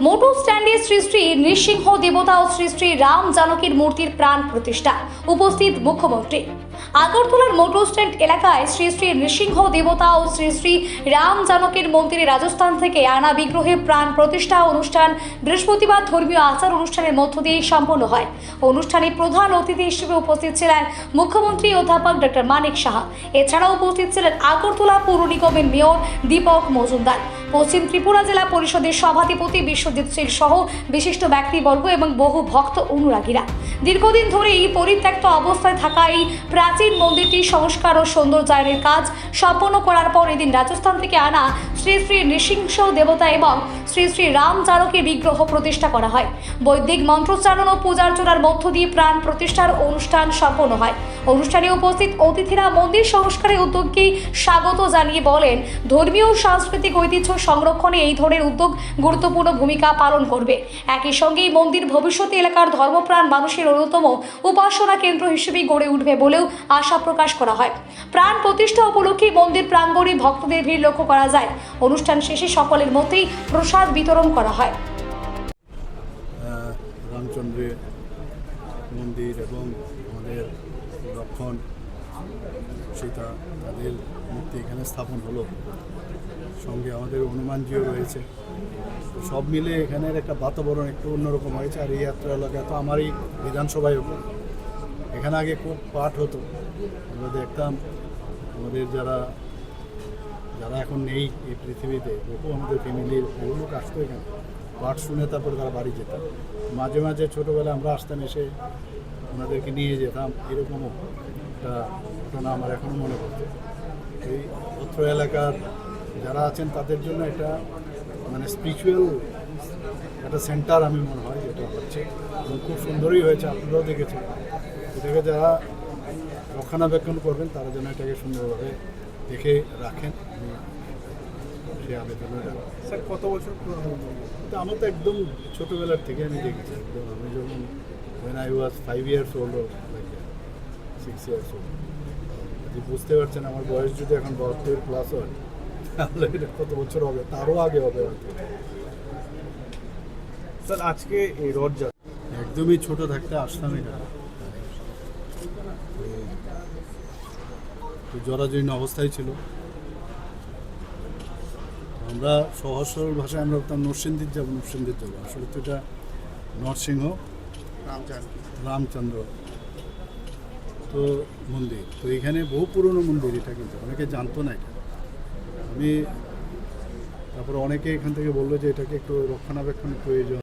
মোটু স্ট্যান্ডে শ্রী শ্রী নৃসিংহ দেবতা ও শ্রী শ্রী রাম জানকীর মূর্তির প্রাণ প্রতিষ্ঠা। উপস্থিত মুখ্যমন্ত্রী। আগরতলার মোটু স্ট্যান্ড এলাকায় শ্রী শ্রী নৃসিংহ দেবতা ও শ্রী শ্রী রাম জানকীর মন্দিরে রাজস্থান থেকে আনা বিগ্রহে প্রাণ প্রতিষ্ঠা অনুষ্ঠান বৃহস্পতিবার ধর্মীয় আচার অনুষ্ঠানের মধ্য দিয়ে সম্পন্ন হয়। অনুষ্ঠানে প্রধান অতিথি হিসেবে উপস্থিত ছিলেন মুখ্যমন্ত্রী অধ্যাপক ডক্টর মানিক সাহা। এছাড়াও উপস্থিত ছিলেন আগরতলা পৌর নিগমের মেয়র দীপক মজুমদার, পশ্চিম ত্রিপুরা জেলা পরিষদের সভাধিপতি বিশ্বজিৎ শীল সহ বিশিষ্ট ব্যক্তিবর্গ এবং বহু ভক্ত অনুরাগীরা। দীর্ঘদিন ধরে এই পরিত্যক্ত অবস্থায় থাকা এই প্রাচীন মন্দিরটি সংস্কার ও সৌন্দর্যায়নের কাজ সম্পন্ন করার পর এদিন রাজস্থান থেকে আনা শ্রী শ্রী নৃসিংহ দেবতা এবং শ্রী শ্রী রাম জানকীর বিগ্রহ প্রতিষ্ঠা করা হয়। বৈদিক মন্ত্রোচ্চারণ ও পূজার্চনার মধ্য দিয়ে প্রাণ প্রতিষ্ঠার অনুষ্ঠান সম্পন্ন হয়। অনুষ্ঠানে উপস্থিত অতিথিরা মন্দির সংস্কারের উদ্যোগকে স্বাগত জানিয়ে বলেন, ধর্মীয় ও সাংস্কৃতিক ঐতিহ্য সংরক্ষণে এই ধরনের উদ্যোগ গুরুত্বপূর্ণ ভূমিকা পালন করবে। একই সঙ্গে এই মন্দির ভবিষ্যতে এলাকার ধর্মপ্রাণ মানুষের অন্যতম উপাসনা কেন্দ্র হিসেবে গড়ে উঠবে বলেও আশা প্রকাশ করা হয়। প্রাণ প্রতিষ্ঠা উপলক্ষে মন্দির প্রাঙ্গণে ভক্তদের ভিড় লক্ষ্য করা যায়। অনুষ্ঠান শেষে সকলের মধ্যেই প্রসাদ বিতরণ করা হয়। রামচন্দ্রের মন্দির এবং আমাদের লক্ষণ সীতা তাদের মূর্তি এখানে স্থাপন হলো, সঙ্গে আমাদের হনুমানজিও রয়েছে। সব মিলে এখানের একটা বাতাবরণ একটু অন্যরকম হয়েছে। আর এই যাত্রা এলাকা তো আমারই বিধানসভায় উপর, এখানে আগে খুব পাঠ হতো, আমরা দেখতাম। আমাদের যারা এখন নেই এই পৃথিবীতে, বহু আমাদের ফ্যামিলির বহু লোক আসতো এখানে, পাঠ শুনে তারপরে তারা বাড়ি যেতাম। মাঝে মাঝে ছোটোবেলায় আমরা আসতাম, এসে ওনাদেরকে নিয়ে যেতাম। এরকমও একটা ঘটনা আমার এখনও মনে পড়ছে। এই অত্র এলাকার যারা আছেন তাদের জন্য একটা মানে স্পিরিচুয়াল একটা সেন্টার আমি মনে হয় যেটা হচ্ছে, এবং খুব সুন্দরই হয়েছে। আপনারাও দেখেছেন। এটাকে যারা রক্ষণাবেক্ষণ করবেন তারা যেন এটাকে সুন্দরভাবে দেখে রাখেন, আমি সে আবেদন রাখবো। স্যার, কত বছর আমার তো একদম ছোটোবেলার থেকে আমি দেখেছি। একদম আমি যখন when I was 5 years old or like 6 years old, আপনি বুঝতে পারছেন আমার বয়স যদি এখন 72+ হয়, তাহলে এটা কত বছর হবে, তারও আগে হবে হয়তো। স্যার, আজকে এই রথযাত্রা একদমই ছোট থাকতে আসতাম এখানে, তো জরাজীর্ণ অবস্থায় ছিল। আমরা সহজ সরল ভাষায় আমরা ভাবতাম নরসিংদীর যাবো। আসলে তো এটা নরসিংহ রামচন্দ্র তো মন্দির। তো এখানে বহু পুরনো মন্দির, এটা কিন্তু অনেকে জানতো না এটা। আমি তারপরে অনেকে এখান থেকে বললো যে এটাকে একটু রক্ষণাবেক্ষণ প্রয়োজন।